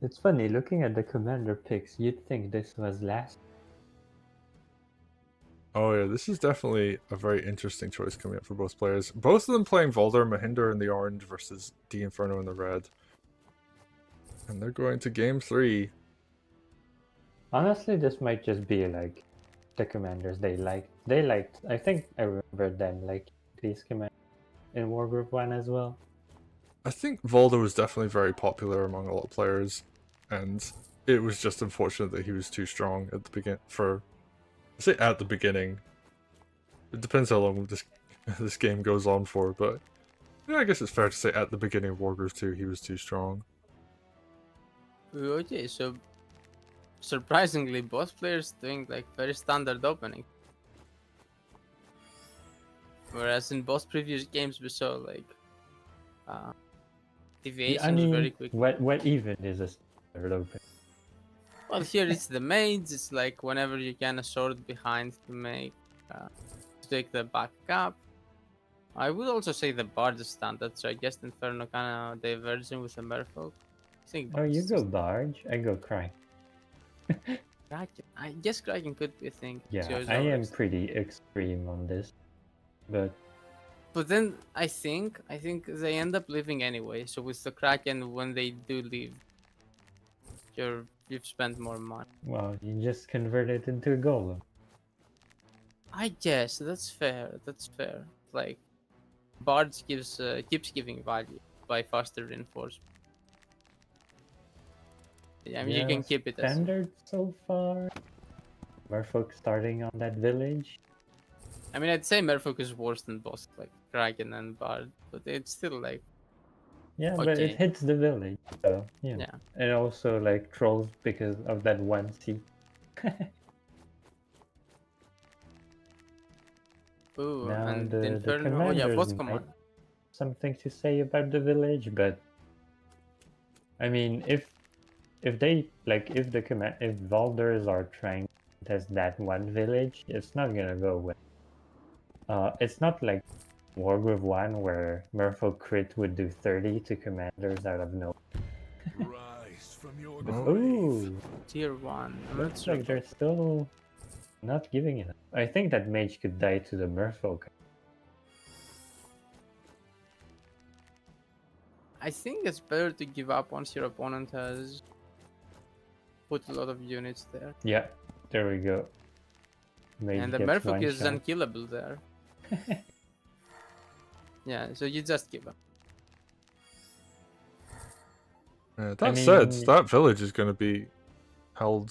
It's funny, looking at the commander picks, you'd think this was last. Oh yeah, this is definitely a very interesting choice coming up for both players. Both of them playing Valder M0h1nder in the orange versus Dinferno in the red. And they're going to game 3. Honestly, this might just be like the commanders they liked. I think I remember them like these commanders in Wargroove 1 as well. I think Valder was definitely very popular among a lot of players, and it was just unfortunate that he was too strong at the I say at the beginning. It depends how long this game goes on for, but yeah, I guess it's fair to say at the beginning of Wargroove 2 he was too strong. Okay, so surprisingly, both players doing like very standard opening. Whereas in both previous games we saw like uh, Yeah, deviations very quickly. what even is a standard open? Well, here it's the maids. It's like whenever you can a sword behind to take the back up. I would also say the bard is standard, so I guess Inferno kind of diverging with the merfolk. I think Oh, bard you is go just barge, I go cry. Kraken. I guess Kraken could be a thing. Yeah, Yours I are am pretty extreme on this, but But then I think they end up leaving anyway. So with the Kraken, when they do leave, you've spent more money. well, you just convert it into a golem. I guess that's fair. That's fair. Like Bards keeps giving value by faster reinforcement. Yeah, I mean you Yeah, can keep it as standard so far. Merfolk starting on that village. I mean I'd say Merfolk is worse than both like Kraken and Bard, but it's still like Yeah, but it okay. hits the village, so you know. Yeah. And also like trolls because of that one seat. Ooh, Now and the Inferno. Oh yeah, commanders both might command. something to say about the village, but I mean if they like if Valders are trying to test that one village, it's not gonna go well. It's not like Wargroove 1 where Merfolk crit would do 30 to commanders out of nowhere. Rise from your But Oh. grave. Tier 1. I'm not looks sure like they're about still not giving it. I think that mage could die to the Merfolk. I think it's better to give up once your opponent has put a lot of units there. Yeah, there we go. Mage And the gets Merfolk one is shot. unkillable there. Yeah, so you just give up. Yeah, I that said, mean, that village is going to be held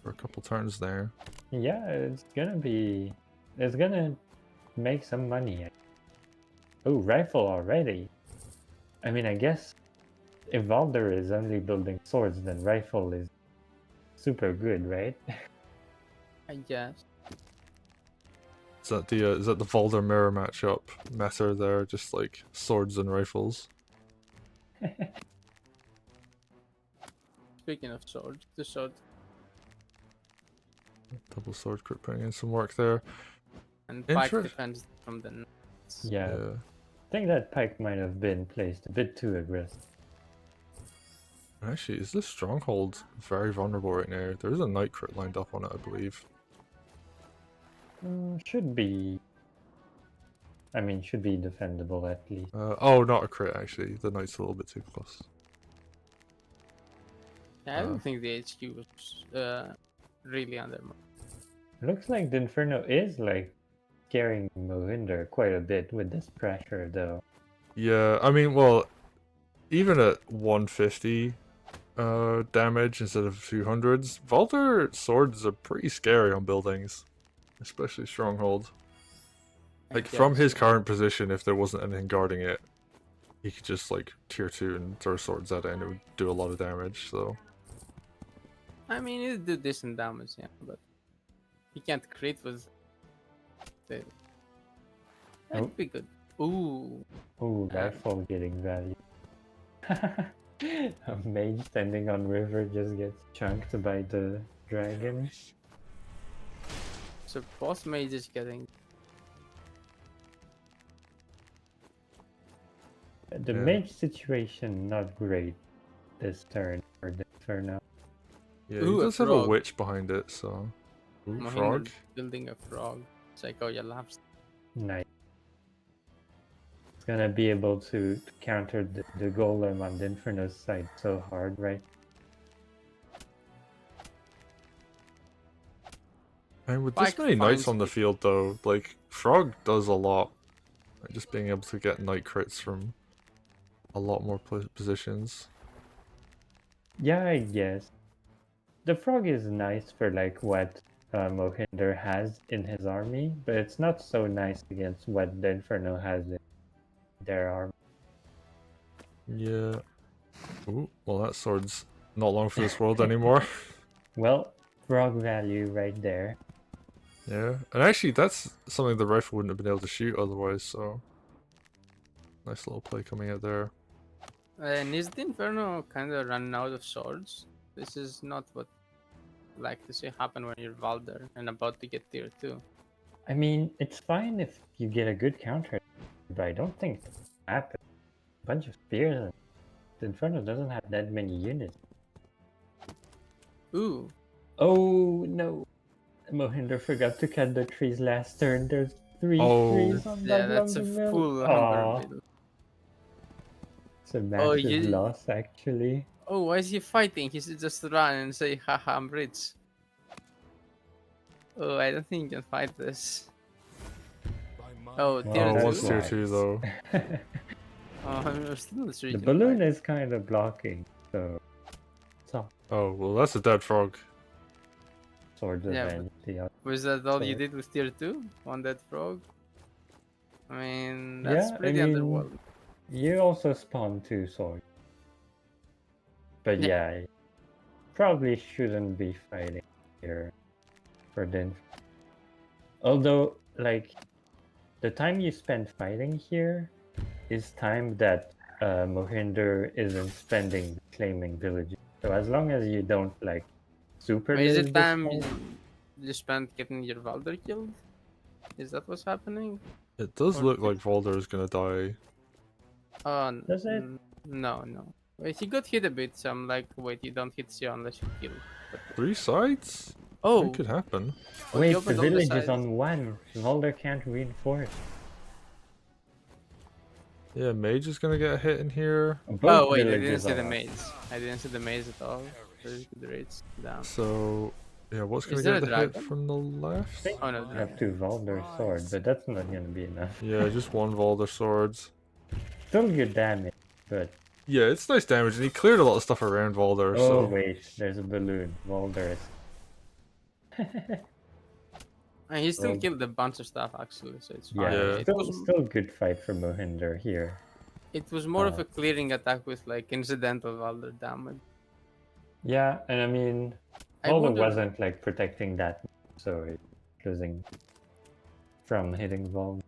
for a couple turns there. yeah, it's gonna make some money. Oh, rifle already. I mean, I guess if Valder is only building swords, then rifle is super good, right? I guess. Is that the Valder mirror matchup meta there? Just like swords and rifles. Speaking of swords, the sword Double sword crit putting in some work there. and pike Interest. defends from the knights. Yeah, Yeah. I think that pike might have been placed a bit too aggressive. Actually, is this stronghold very vulnerable right now? There is a knight crit lined up on it, I believe. Should be. I mean, should be defendable at least. Oh, not a crit actually. The knight's a little bit too close. Yeah, I don't think the HQ was really under. Looks like the Inferno is like scaring M0h1nder quite a bit with this pressure, though. Yeah, I mean, well, even at 150 damage instead of 200s, Valder swords are pretty scary on buildings, especially stronghold. Like from his current position, if there wasn't anything guarding it, he could just like tier 2 and throw swords at it and it would do a lot of damage, so. I mean, it do decent damage, yeah, but he can't crit with. That'd be good. Ooh. Ooh, rifle getting value. A mage standing on river just gets chunked by the dragon. So both mages getting. The mage situation not great this turn. for Dinferno. Yeah, Ooh, he a does have a frog. witch behind it, so. Ooh, M0h1nder frog. building a frog. Saykoya laughs. Nice. It's gonna be able to counter the golem on Dinferno's side so hard, right? And with this Spike many knights finds on the me. field, though, like, frog does a lot. Like, just being able to get knight crits from a lot more positions. Yeah, I guess. The frog is nice for like what M0h1nder has in his army, but it's not so nice against what the Inferno has in their army. Yeah. Ooh, well, that sword's not long for this world anymore. Well, frog value right there. Yeah, and actually, that's something the rifle wouldn't have been able to shoot otherwise, so. Nice little play coming out there. And is the Inferno kind of running out of swords? This is not what I like to see happen when you're Valder and about to get tier 2. I mean, it's fine if you get a good counter, but I don't think it's happen. A bunch of spears, and the Inferno doesn't have that many units. Ooh, Oh no! M0h1nder forgot to cut the trees last turn. There's three Oh. trees on yeah, that that's a lumber mill. full Aw, lumber mill. it's a Oh, massive loss actually. Oh, why is he fighting? He should just run and say, haha, I'm rich. Oh, I don't think you can fight this. By my Oh, Well, tier Oh, that's what's 2? tier why. 2 though? Oh, I'm still not sure you The can balloon fight. is kind of blocking, so Oh, well, that's a dead frog. Swords Yeah, Avenge the other. Was that all you Sword. did with tier 2? On that frog? I mean, that's Yeah, I pretty mean, underwhelming. you also spawn 2 swords. But Yeah. yeah, you probably shouldn't be fighting here for Dinf. Although, like, the time you spend fighting here is time that M0h1nder isn't spending claiming villages. So as long as you don't, like, super Is lose it this time fight, you spent getting your Valder killed? Is that what's happening? It does Or look like Valder is gonna die. does it? No, no. Wait, he got hit a bit, so I'm like, wait, you don't hit Zero unless you kill. But, 3 sides? oh, That could happen. oh, Wait, he the opened all the village is sides. on 1. Valder can't reinforce. Yeah, mage is gonna get a hit in here. Both Oh wait, I didn't villages see are the on. maze. I didn't see the maze at all. Very good rates. Down. So, yeah, what's gonna Is there get a the hit dragon? from the left? Oh no, I have 2 Valder swords, but that's not gonna be enough. Yeah, just one Valder swords. Still good damage, but Yeah, it's nice damage, and he cleared a lot of stuff around Valder, oh so. wait, there's a balloon. Valder is and he still Well, killed a bunch of stuff actually, so it's yeah, fine. Yeah. still good fight for M0h1nder here. It was more of a clearing attack with like incidental Valder damage. Yeah, and I mean, I Valder wonder. wasn't like protecting that, so it's losing from hitting Valder.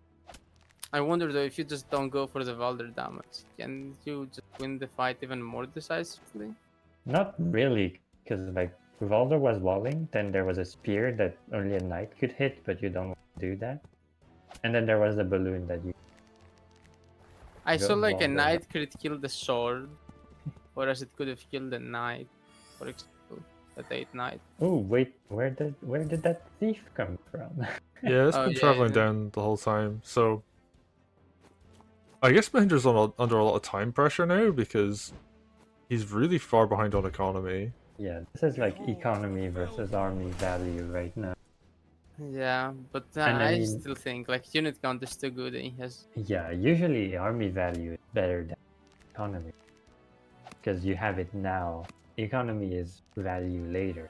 I wonder though if you just don't go for the Valder damage, can you just win the fight even more decisively? Not really, because like Valder was walling, then there was a spear that only a knight could hit, but you don't want to do that. And then there was the balloon that you. I saw like a Valder. knight crit kill the sword, whereas it could have killed the knight, for example, that 8 knight. Oh wait, where did that thief come from? Yeah, it's Oh, been yeah, traveling yeah. down the whole time, so. I guess Mahindra's under a lot of time pressure now because he's really far behind on economy. Yeah, this is like economy versus army value right now. Yeah, but And I I mean- still think like unit count is too good and he has. Yeah, usually army value is better than economy. Because you have it now. Economy is value later.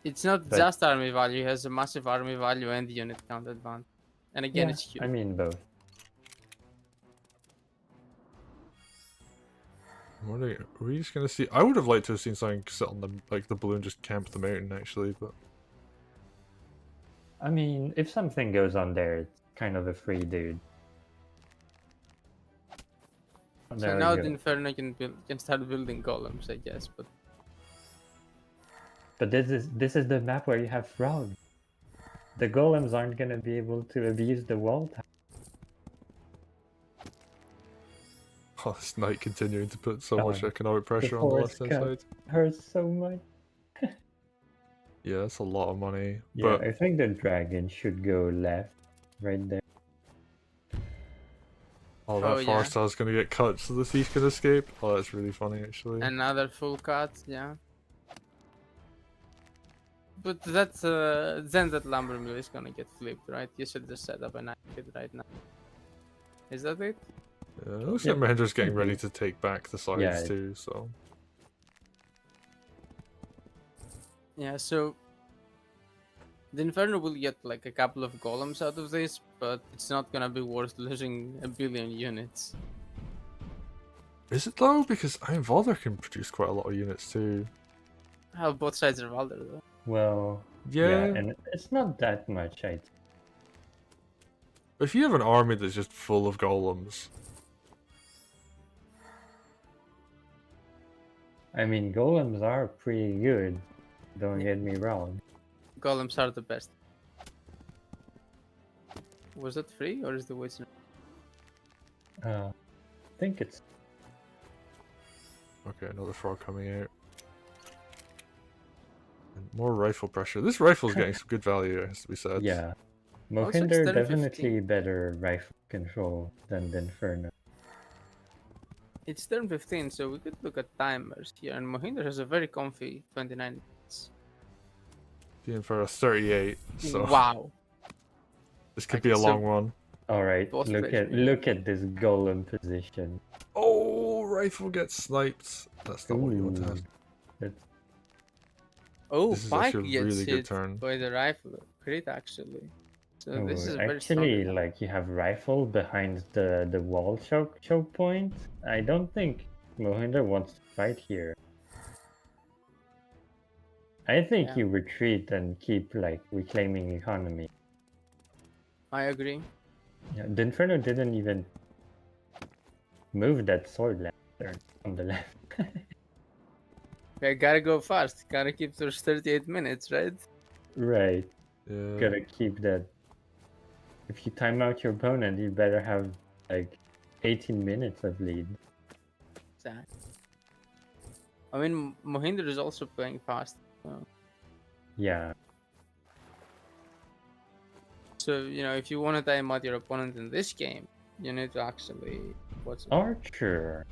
It's not But- just army value, he has a massive army value and unit count advantage. And again, Yeah, it's huge. I mean both. What are we just gonna see? I would have liked to have seen something sit on the balloon just camp the mountain actually, but I mean, if something goes on there, it's kind of a free dude. So There now we go. Dinferno can start building golems, I guess. But this is the map where you have frogs. The golems aren't gonna be able to abuse the wall time. Oh, this knight continuing to put so much Oh, economic The pressure on the force left hand cut side. hurts so much. Yeah, that's a lot of money. Yeah, But I think the dragon should go left, right there. oh, Oh, that yeah. forest is gonna get cut so the thief can escape. Oh, that's really funny actually. Another full cut, yeah. But that's then that lumber mill is gonna get flipped, right? You should just set up a knife pit right now. Is that it? Yeah, it looks Yep, like Mahindra's getting could ready be. to take back the sides Yeah. too, so Yeah, so the Inferno will get like a couple of golems out of this, but it's not gonna be worth losing a billion units. is it though? Because I mean Valder can produce quite a lot of units too. How both sides are Valder though. Well, Yeah. and it's not that much, If you have an army that's just full of golems, I mean, golems are pretty good. Don't get me wrong. Golems are the best. Was that free or is the wizard? I think it's okay, another frog coming out. And more rifle pressure. This rifle's getting some good value, it has to be said. yeah. Also, it's M0h1nder 10-15. definitely better rifle control than Dinferno. It's turn 15, so we could look at timers here, and M0h1nder has a very comfy 29 minutes. Being for a 38, so Wow. this could Okay, be a so long one. All right, Both look players at this golem position. Oh, rifle gets sniped. That's not what you want to have. Ooh, that's Oh, This is Pike actually a gets really good hit turn. by the rifle. Crit actually. So this oh, is a very actually strong. like you have rifle behind the wall choke point. I don't think M0h1nder wants to fight here. I think Yeah. you retreat and keep like reclaiming economy. I agree. Yeah, Dinferno didn't even move that sword lantern on the left. Okay, gotta go fast. Gotta keep those 38 minutes, right? Right. Yeah. Gotta keep that. If you time out your opponent, you better have like 18 minutes of lead. Exactly. I mean, M0h1nder is also playing fast. Yeah. So, you know, if you want to time out your opponent in this game, you need to actually. What's Archer.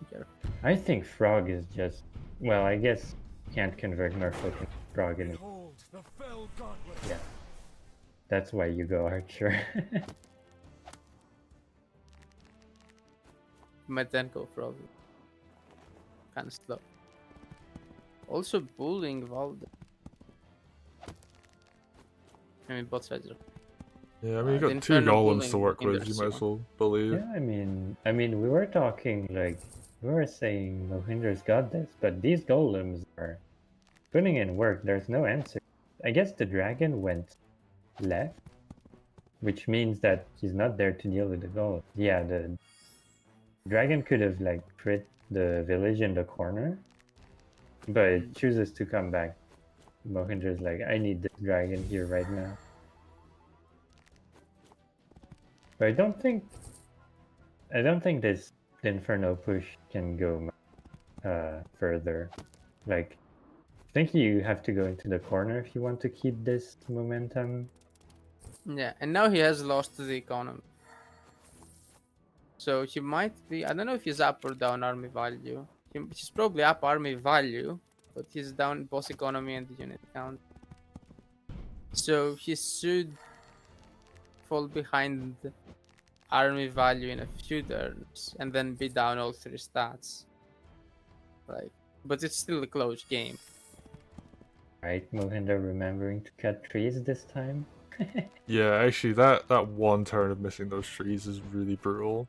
Careful. I think Frog is just. Well, I guess can't convert Merfolk into Frog in. Behold the fell gauntlet. Yeah. That's why you go Archer. Metenko probably. Kind of slow. Also bullying Valder. I mean, both sides are. Yeah, I mean, you got two Inferno golems to bullying work with, hinders, you might so- as well bully it. Yeah, I mean, we were talking like we were saying M0h1nder's got this, but these golems are putting in work. There's no answer. I guess the dragon went left, which means that he's not there to deal with the golem. Yeah, the dragon could have like crit the village in the corner, but it chooses to come back. M0h1nder's like, I need this dragon here right now. But I don't think this Inferno push can go further. Like, I think you have to go into the corner if you want to keep this momentum. Yeah, and now he has lost the economy. So he might be. I don't know if he's up or down army value. He's probably up army value, but he's down both economy and the unit count. So he should fall behind army value in a few turns and then be down all 3 stats. Like, but it's still a close game. Right, M0h1nder remembering to cut trees this time. Yeah, actually, that one turn of missing those trees is really brutal.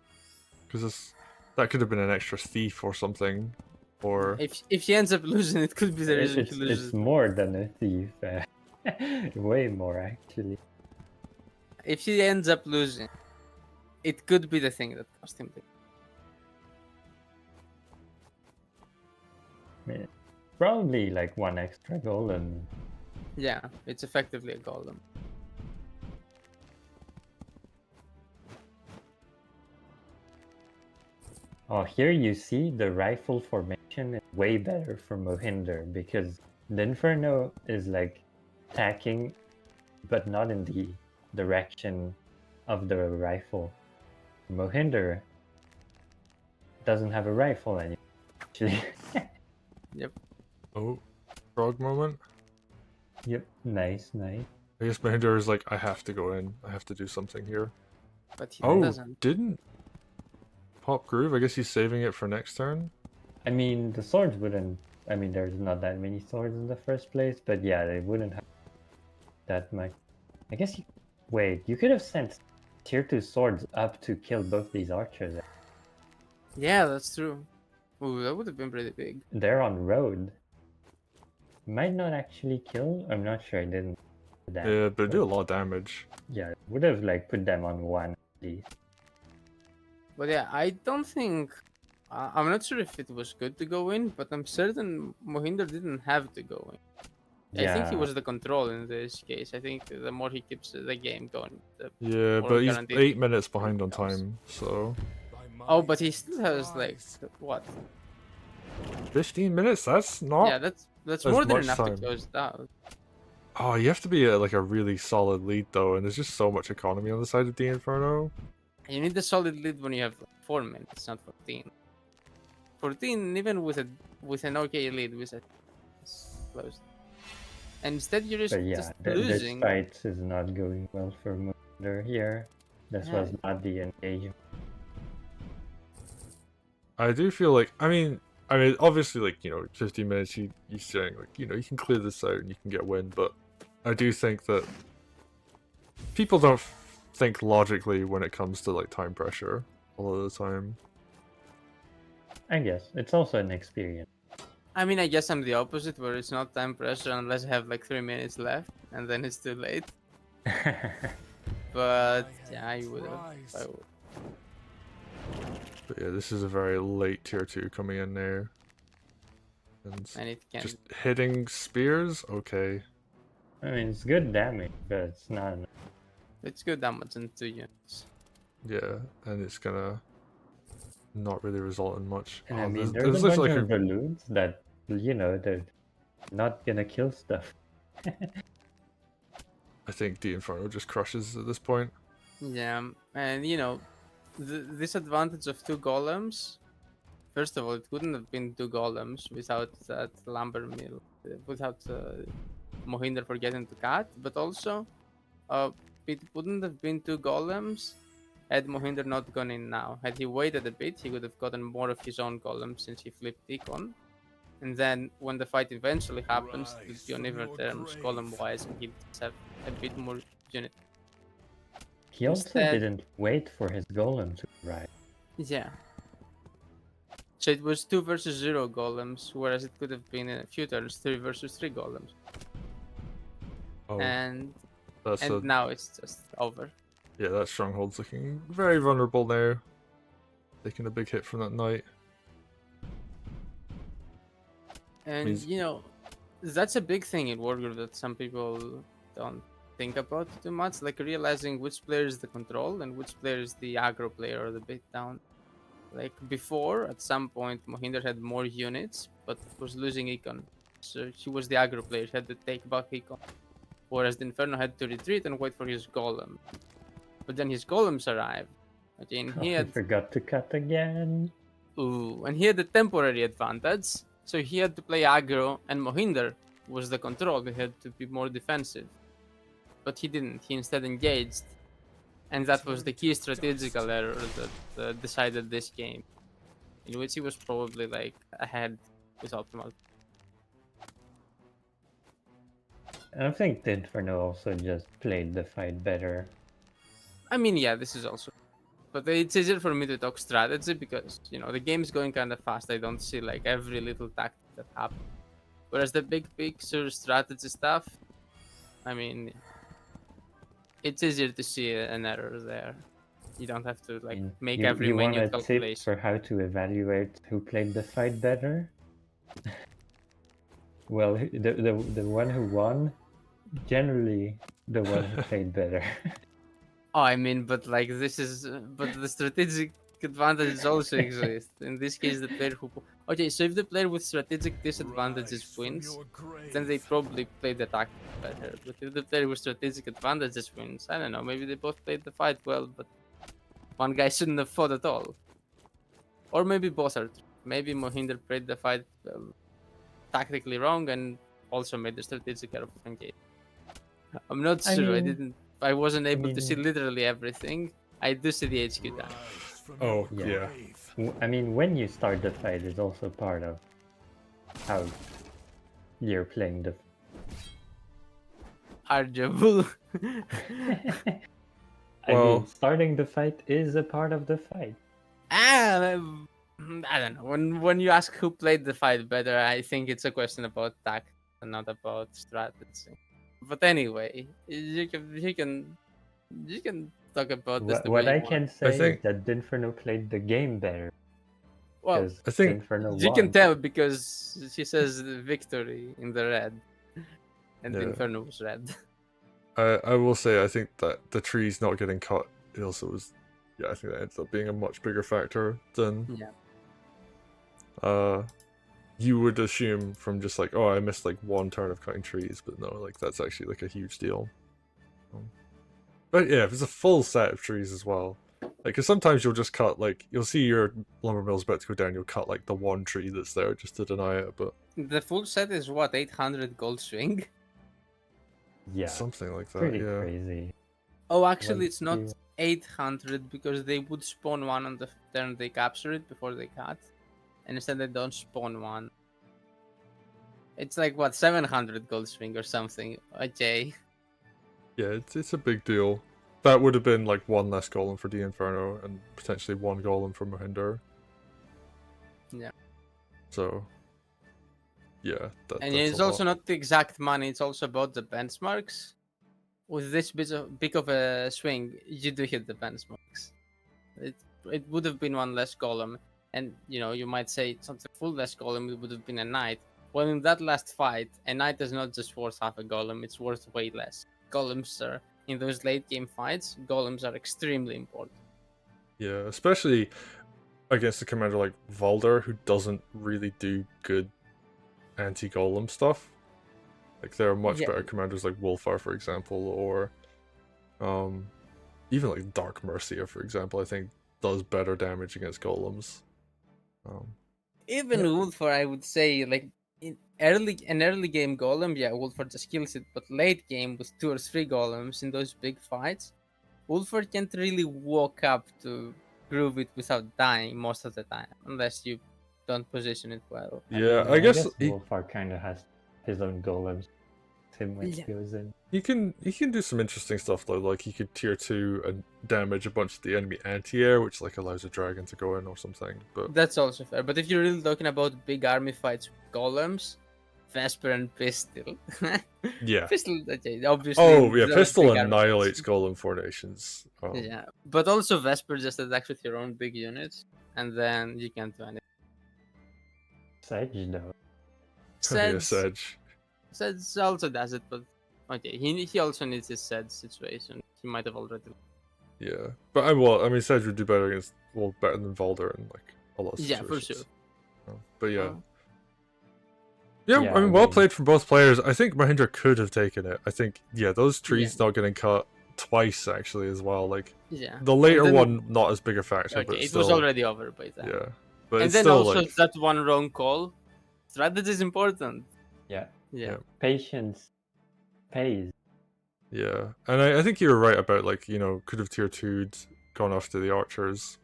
Because that could have been an extra thief or something. Or If he ends up losing, it could be the reason he loses. It's more than a thief. Way more, actually. If he ends up losing, it could be the thing that cost him the. Yeah. Probably like one extra golem. Yeah, it's effectively a golem. Oh, here you see the rifle formation is way better for M0h1nder because Dinferno is like attacking, but not in the direction of the rifle. M0h1nder doesn't have a rifle anymore, actually. Yep. Oh, frog moment. Yep, nice, nice. I guess M0h1nder is like, I have to go in. I have to do something here. But he Oh, doesn't. didn't pop groove. I guess he's saving it for next turn. I mean, the swords wouldn't. I mean, there's not that many swords in the first place, but yeah, they wouldn't have that much. I guess you. Wait, you could have sent tier 2 swords up to kill both these archers. Yeah, that's true. Ooh, that would have been pretty big. They're on road. Might not actually kill. I'm not sure. I didn't. Yeah, but do a lot of damage. Yeah, would have like put them on one at least. But yeah, I don't think. I'm not sure if it was good to go in, but I'm certain M0h1nder didn't have to go in. I think he Yeah. was the control in this case. I think the more he keeps the game going, the Yeah, more but he's guaranteed 8 minutes behind on becomes. time, so Oh, but he still has like what? 15 minutes. That's not. Yeah, that's as more than much enough time. to close it out. Oh, you have to be like a really solid lead though, and there's just so much economy on the side of Dinferno. You need a solid lead when you have 4 minutes, not 14. 14, even with an okay lead, with it, it's closed. And instead, you're But yeah, just this losing. fight is not going well for M0h1nder here. This Yeah. was not the engagement. I do feel like, I mean, obviously, like, 15 minutes, he's saying, like, you can clear this out and you can get a win, but I do think that people don't think logically when it comes to, like, time pressure a lot of the time. I guess it's also an experience. I mean, I guess I'm the opposite, where it's not time pressure unless I have like 3 minutes left, and then it's too late. But yeah, I would have. But yeah, this is a very late tier 2 coming in there. And it can. Just hitting spears? Okay. I mean, it's good damage, but it's not enough. It's good damage in 2 units. Yeah, and it's gonna not really result in much. And Oh, I mean, there's there's a bunch literally of balloons that, they're not gonna kill stuff. I think Dinferno just crushes at this point. Yeah, and the disadvantage of 2 golems. First of all, it couldn't have been 2 golems without that lumber mill, without M0h1nder forgetting to cut. But also, it wouldn't have been 2 golems had M0h1nder not gone in now. Had he waited a bit, he would have gotten more of his own golems since he flipped Econ. And then when the fight eventually happens, it would be on even terms golem-wise, and he'd have a bit more unit. He also Instead- didn't wait for his golem to arrive. Yeah. So it was 2 versus 0 golems, whereas it could have been in a few turns 3 versus 3 golems. Oh, And that's and now it's just over. yeah, that stronghold's looking very vulnerable there. Taking a big hit from that knight. And Means- that's a big thing in Wargroove that some people don't think about too much, like realizing which player is the control and which player is the aggro player or the beatdown. Like before, at some point, M0h1nder had more units, but was losing Econ. So he was the aggro player, he had to take back Econ. Whereas Dinferno had to retreat and wait for his golem. But then his golems arrived. Okay, and he He had forgot to cut again. and he had the temporary advantage. So he had to play aggro, and M0h1nder was the control. He had to be more defensive. But he didn't. He instead engaged. And that was the key strategical error that decided this game. In which he was probably like ahead with optimal. And I think Dinferno also just played the fight better. I mean, yeah, this is also. But it's easier for me to talk strategy because, the game's going kind of fast. I don't see like every little tactic that happens. Whereas the big picture strategy stuff, I mean, it's easier to see an error there. You don't have to like make every you want a minute tip calculation. for how to evaluate who played the fight better? Well, the one who won, generally the one who played better. Oh, I mean, but like this is, but the strategic strategic advantages also exist. In this case, the player who... Okay, so if the player with strategic disadvantages Rise from wins, your grave. then they probably played the tactic better. But if the player with strategic advantages wins, I don't know, maybe they both played the fight well, but one guy shouldn't have fought at all. Or maybe both are true. Maybe M0h1nder played the fight tactically wrong and also made the strategic error of engage. I'm not I sure. mean- I wasn't able to mean- see literally everything. I do see the HQ time. Rise from Oh, your yeah. grave. I mean, when you start the fight is also part of how you're playing the. Arguable. I Well- mean, starting the fight is a part of the fight. I don't know. When you ask who played the fight better, I think it's a question about tactics and not about strategy. But anyway, you can talk about this the What way I you want. can say think- is that Dinferno played the game better. Well, Because I think Dinferno you can won. tell because she says victory in the red, and Yeah. Inferno was red. I will say I think that the trees not getting cut also was, yeah, I think that ends up being a much bigger factor than Yeah. you would assume from just like, oh, I missed like one turn of cutting trees, but no, like that's actually like a huge deal. But yeah, if it's a full set of trees as well, like, cause sometimes you'll just cut like, you'll see your lumber mill's about to go down, you'll cut like the one tree that's there just to deny it, but The full set is what, 800 gold swing? Yeah, something like that, pretty yeah. crazy. Oh, actually, it's not 150. 800 because they would spawn one on the turn they capture it before they cut, and instead they don't spawn one. It's like what, 700 gold swing or something. Okay. Yeah, it's a big deal. That would have been like one less golem for Dinferno and potentially one golem for M0h1nder. Yeah. So, yeah, And that's it's a also lot. not the exact money, it's also about the benchmarks. With this big of a swing, you do hit the benchmarks. It would have been one less golem, and you might say it's not a full less golem, it would have been a knight. Well, in that last fight, a knight is not just worth half a golem, it's worth way less. Golems are, in those late game fights, golems are extremely important. Yeah, especially against a commander like Valder, who doesn't really do good anti-golem stuff. Like, there are much Yeah. better commanders like Wolfar, for example, or even like Dark Mercia, for example, I think does better damage against golems. Even Wolfar, I would say, like in an early game golem, yeah, Wolfar just kills it. But late game with 2 or 3 golems in those big fights, Wolfar can't really walk up to groove it without dying most of the time, unless you don't position it well. Yeah, mean, I guess he, Wolfar kind of has his own golems. Him when Yeah. he goes in. he can do some interesting stuff though. Like, he could tier 2 and damage a bunch of the enemy anti-air, which like allows a dragon to go in or something. But That's also fair. But if you're really talking about big army fights with golems, Vesper and Pistol. yeah. Pistol, okay, obviously. Oh yeah, those Pistol big army fights. annihilates golem formations. Yeah, but also Vesper just attacks with your own big units, and then you can't do anything. Sedge though. Yeah, Sedge, Sedge. Sedge also does it, but okay, he also needs his Sedge situation. He might have already. Yeah, but I mean, Sedge would do better against, well, better than Valder in like a lot of Yeah, situations. for sure. But yeah. Uh, Yeah, Yeah, I mean, I well mean- played from both players. I think M0h1nder could have taken it. I think, yeah, those trees not getting cut twice actually as well. Like, yeah. the later then- one, not as big a factor, Okay, but it still, was already over by then. yeah. But And it's then still also like, that one wrong call. Strategy is important. Yeah. Yeah. Patience pays. yeah. And I think you were right about, like, could have tier 2'd, gone after the archers.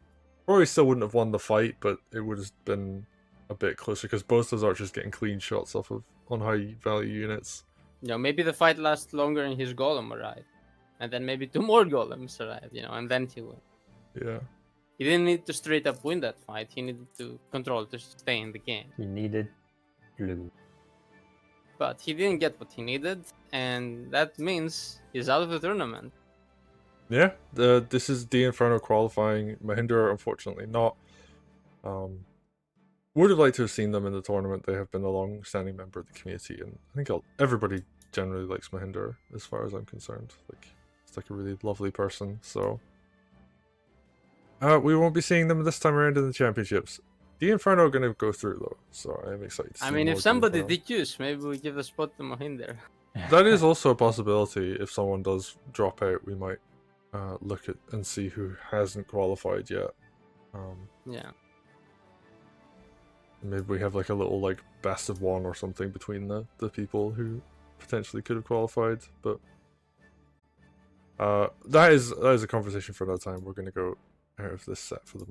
Probably still wouldn't have won the fight, but it would have been a bit closer because both those archers getting clean shots off of on high value units. Maybe the fight lasts longer and his golem arrived. And then maybe 2 more golems arrive, and then he win. Yeah. He didn't need to straight up win that fight. He needed to control to stay in the game. He needed blue. But he didn't get what he needed, and that means he's out of the tournament. Yeah, this is Dinferno qualifying. M0h1nder, unfortunately, not. Would have liked to have seen them in the tournament. They have been a long-standing member of the community, and I think everybody generally likes M0h1nder, as far as I'm concerned. Like, it's like a really lovely person. So, We won't be seeing them this time around in the championships. Dinferno are going to go through though, so I'm excited to see I mean, more if somebody Dinferno. DQs, maybe we give a spot to M0h1nder. That is also a possibility. If someone does drop out, we might look at and see who hasn't qualified yet. Yeah. Maybe we have like a little like best of one or something between the people who potentially could have qualified, but that is a conversation for another time. We're going to go out of this set for the moment.